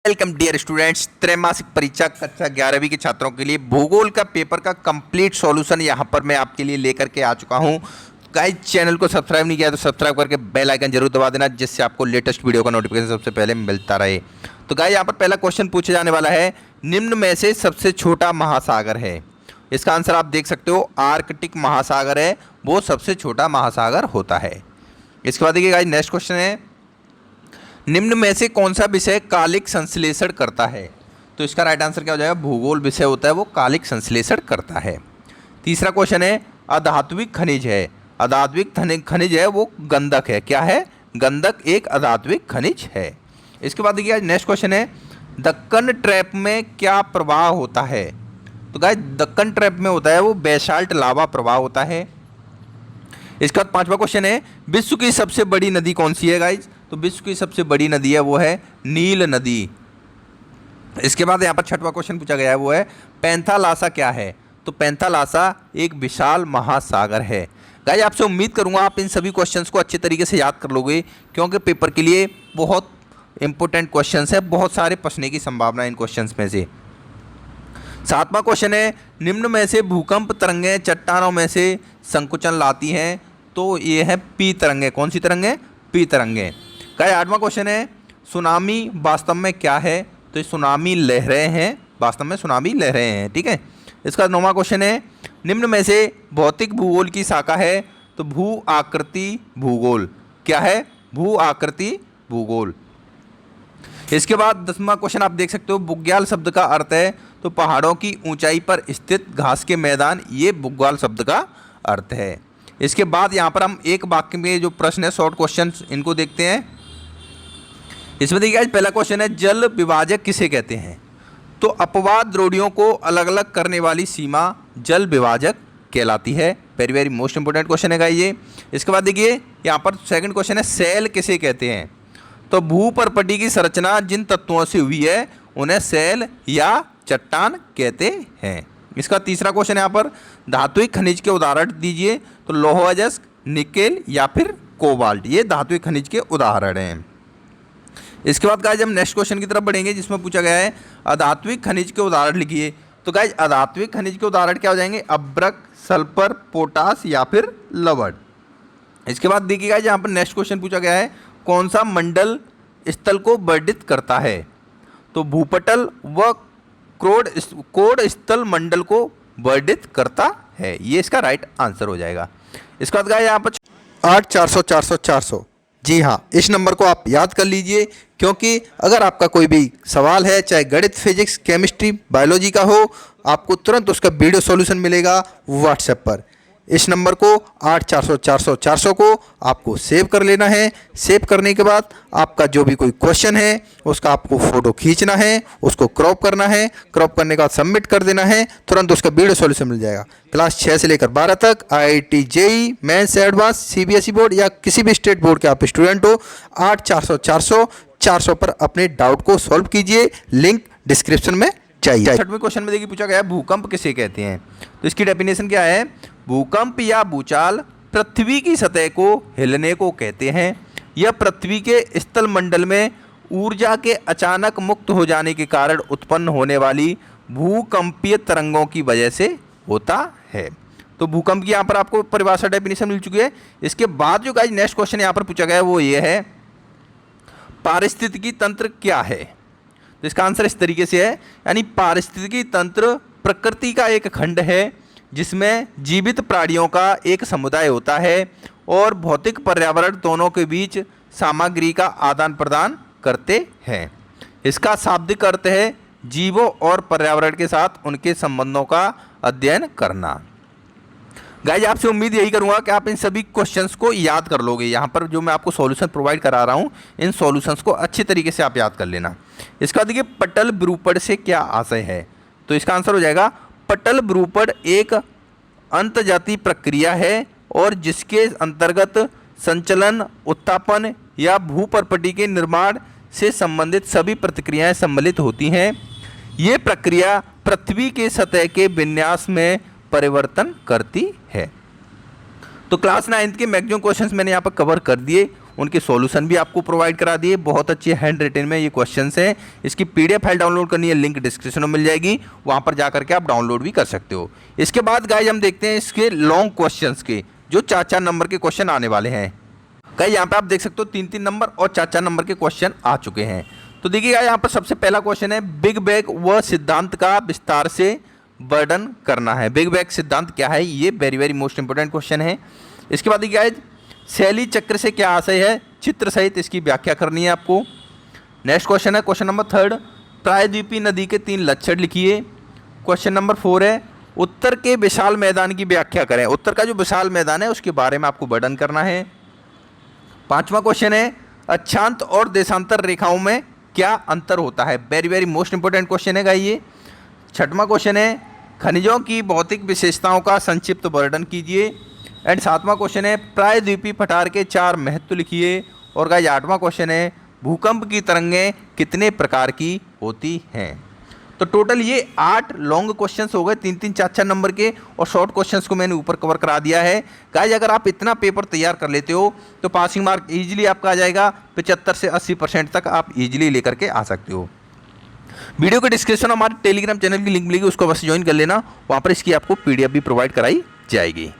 Welcome dear students. त्रैमासिक परीक्षा कक्षा 11वीं के छात्रों के लिए भूगोल का पेपर का कंप्लीट सॉल्यूशन यहां पर मैं आपके लिए लेकर के आ चुका हूं। गाइस, चैनल को सब्सक्राइब नहीं किया तो सब्सक्राइब करके बेल आइकन जरूर दबा देना, जिससे आपको लेटेस्ट वीडियो का नोटिफिकेशन सबसे पहले मिलता रहे। तो गाइस, यहाँ पर पहला क्वेश्चन पूछा जाने वाला है, निम्न में से सबसे छोटा महासागर है। इसका आंसर आप देख सकते हो, आर्कटिक महासागर है, वो सबसे छोटा महासागर होता है। इसके बाद देखिए गाइस, नेक्स्ट क्वेश्चन है, निम्न में से कौन सा विषय कालिक संश्लेषण करता है। तो इसका राइट आंसर क्या हो जाएगा, भूगोल विषय होता है, वो कालिक संश्लेषण करता है। तीसरा क्वेश्चन है, अधात्विक खनिज है। अधात्विक खनिज है वो गंधक है। क्या है? गंधक एक अधात्विक खनिज है। इसके बाद देखिए नेक्स्ट क्वेश्चन है, दक्कन ट्रैप में क्या प्रवाह होता है। तो गाइस, दक्कन ट्रैप में होता है वो बेसाल्ट लावा प्रवाह होता है। इसके बाद पांचवा क्वेश्चन है, विश्व की सबसे बड़ी नदी कौन सी है गाइज। तो विश्व की सबसे बड़ी नदी है वो है नील नदी। इसके बाद यहाँ पर छठवां क्वेश्चन पूछा गया है, वो है पैंथालासा क्या है। तो पैंथालासा एक विशाल महासागर है। गाइज, आपसे उम्मीद करूँगा आप इन सभी क्वेश्चंस को अच्छे तरीके से याद कर लोगे, क्योंकि पेपर के लिए बहुत इंपॉर्टेंट क्वेश्चंस है, बहुत सारे पूछने की संभावना इन क्वेश्चंस में से। सातवां क्वेश्चन है, निम्न में से भूकंप तरंगें चट्टानों में से संकुचन लाती हैं। तो ये है पी तरंगें। कौन सी तरंगें? पी तरंगें। गाइस, आठवां क्वेश्चन है, सुनामी वास्तव में क्या है। तो ये सुनामी लहरें हैं, वास्तव में सुनामी लहरें हैं। ठीक है। इसका नौवां क्वेश्चन है, निम्न में से भौतिक भूगोल की शाखा है। तो भू आकृति भूगोल। क्या है? भू आकृति भूगोल। इसके बाद 10वां क्वेश्चन आप देख सकते हो, बुग्याल शब्द का अर्थ है। तो पहाड़ों की ऊंचाई पर स्थित घास के मैदान, ये बुग्याल शब्द का अर्थ है। इसके बाद यहाँ पर हम एक वाक्य में जो प्रश्न है, शॉर्ट क्वेश्चन, इनको देखते हैं। इसमें देखिए पहला क्वेश्चन है, जल विभाजक किसे कहते हैं। तो अपवाद द्रोणियों को अलग अलग करने वाली सीमा जल विभाजक कहलाती है। Very very most important question है ये। इसके बाद देखिए यहाँ पर सेकंड क्वेश्चन है, सेल किसे कहते हैं। तो भूपर्पटी की संरचना जिन तत्वों से हुई है उन्हें सेल या चट्टान कहते हैं। इसका तीसरा क्वेश्चन यहाँ पर, धात्विक खनिज के उदाहरण दीजिए। तो लौह अयस्क, निकेल या फिर कोबाल्ट, ये धात्विक खनिज के उदाहरण हैं। इसके बाद गाइज हम नेक्स्ट क्वेश्चन की तरफ बढ़ेंगे, जिसमें पूछा गया है, अधात्विक खनिज के उदाहरण लिखिए। तो गाइज, अधात्विक खनिज के उदाहरण क्या हो जाएंगे, अब्रक, सल्फर, पोटास या फिर लवण। इसके बाद देखिए गाइज, यहाँ पर नेक्स्ट क्वेश्चन पूछा गया है, कौन सा मंडल स्थल को वर्णित करता है। तो भूपटल व कोड स्थल मंडल को वर्णित करता है। ये इसका राइट आंसर हो जाएगा। इसके बाद गाइस यहाँ पर 8 400 400 400, जी हाँ, इस नंबर को आप याद कर लीजिए, क्योंकि अगर आपका कोई भी सवाल है, चाहे गणित, फिजिक्स, केमिस्ट्री, बायोलॉजी का हो, आपको तुरंत उसका वीडियो सॉल्यूशन मिलेगा व्हाट्सएप पर। इस नंबर को 8 400 400 400 को आपको सेव कर लेना है। सेव करने के बाद आपका जो भी कोई क्वेश्चन है उसका आपको फोटो खींचना है, उसको क्रॉप करना है, क्रॉप करने के बाद सबमिट कर देना है, तुरंत उसका वीडियो सॉल्यूशन मिल जाएगा। क्लास 6 से लेकर 12 तक IIT JEE mains advance CBSE board या किसी भी स्टेट बोर्ड के आप स्टूडेंट हो, 8 400 400 400 पर अपने डाउट को सॉल्व कीजिए। लिंक डिस्क्रिप्शन में चाहिए। छठवें क्वेश्चन में देखिए पूछा गया, भूकंप किसे कहते हैं। तो इसकी डेफिनेशन क्या है, भूकंप या भूचाल पृथ्वी की सतह को हिलने को कहते हैं। यह पृथ्वी के स्थल मंडल में ऊर्जा के अचानक मुक्त हो जाने के कारण उत्पन्न होने वाली भूकंपीय तरंगों की वजह से होता है। तो भूकंप की यहाँ पर आपको परिभाषा डेफिनेशन मिल चुकी है। इसके बाद जो गाइस नेक्स्ट क्वेश्चन यहाँ पर पूछा गया है वो ये है, पारिस्थितिकी तंत्र क्या है। तो इसका आंसर इस तरीके से है, यानी पारिस्थितिकी तंत्र प्रकृति का एक खंड है जिसमें जीवित प्राणियों का एक समुदाय होता है और भौतिक पर्यावरण दोनों के बीच सामग्री का आदान प्रदान करते हैं। इसका शाब्दिक अर्थ है जीवों और पर्यावरण के साथ उनके संबंधों का अध्ययन करना। गाइज, आपसे उम्मीद यही करूंगा कि आप इन सभी क्वेश्चंस को याद कर लोगे। यहाँ पर जो मैं आपको सॉल्यूशन प्रोवाइड करा रहा हूँ, इन सॉल्यूशंस को अच्छे तरीके से आप याद कर लेना। इसका देखिए, पटल विरूपण से क्या आशय है। तो इसका आंसर हो जाएगा, पटल विरूपण एक अंतर्जातीय प्रक्रिया है और जिसके अंतर्गत संचलन, उत्तापन या भूपर्पटी के निर्माण से संबंधित सभी प्रतिक्रियाएं सम्मिलित होती हैं। ये प्रक्रिया पृथ्वी के सतह के विन्यास में परिवर्तन करती है। तो क्लास 9 के मैक्सिमम क्वेश्चंस मैंने यहाँ पर कवर कर दिए। उनके सॉल्यूशन भी आपको प्रोवाइड करा दिए। बहुत अच्छे हैंड रिटन में ये क्वेश्चंस हैं। इसकी पीडीएफ फाइल डाउनलोड करनी है, लिंक डिस्क्रिप्शन में मिल जाएगी, वहाँ पर जा करके आप डाउनलोड भी कर सकते हो। इसके बाद गाइज हम देखते हैं इसके लॉन्ग क्वेश्चंस के, जो 4-4 नंबर के क्वेश्चन आने वाले हैं। गाइज यहाँ पे आप देख सकते हो 3-3 नंबर और 4-4 नंबर के क्वेश्चन आ चुके हैं। तो देखिएगा यहाँ पर सबसे पहला क्वेश्चन है, बिग बैंग व सिद्धांत का विस्तार से वर्णन करना है। बिग बैंग सिद्धांत क्या है, ये very very most important question है। इसके बाद देखिए शैली चक्र से क्या आशय है, चित्र सहित इसकी व्याख्या करनी है आपको। नेक्स्ट क्वेश्चन है क्वेश्चन नंबर 3, प्रायद्वीपीय नदी के 3 लक्षण लिखिए। क्वेश्चन नंबर 4 है, उत्तर के विशाल मैदान की व्याख्या करें। उत्तर का जो विशाल मैदान है उसके बारे में आपको वर्णन करना है। 5वां क्वेश्चन है, अक्षांत और देशांतर रेखाओं में क्या अंतर होता है। Very very most important question है ये। 6वां क्वेश्चन है, खनिजों की भौतिक विशेषताओं का संक्षिप्त वर्णन कीजिए। एंड 7वां क्वेश्चन है, प्रायद्वीपीय पठार के 4 महत्व लिखिए। और गाइस 8वां क्वेश्चन है, भूकंप की तरंगें कितने प्रकार की होती हैं। तो टोटल ये 8 लॉन्ग क्वेश्चंस हो गए, 3-3 4-4 नंबर के, और शॉर्ट क्वेश्चंस को मैंने ऊपर कवर करा दिया है। गाइस अगर आप इतना पेपर तैयार कर लेते हो तो पासिंग मार्क ईजिली आपका आ जाएगा। 75 से 80% तक आप ईजिली लेकर के आ सकते हो। वीडियो के डिस्क्रिप्शन में हमारे टेलीग्राम चैनल की लिंक मिलेगी, उसको बस ज्वाइन कर लेना, वहाँ पर इसकी आपको पीडीएफ भी प्रोवाइड कराई जाएगी।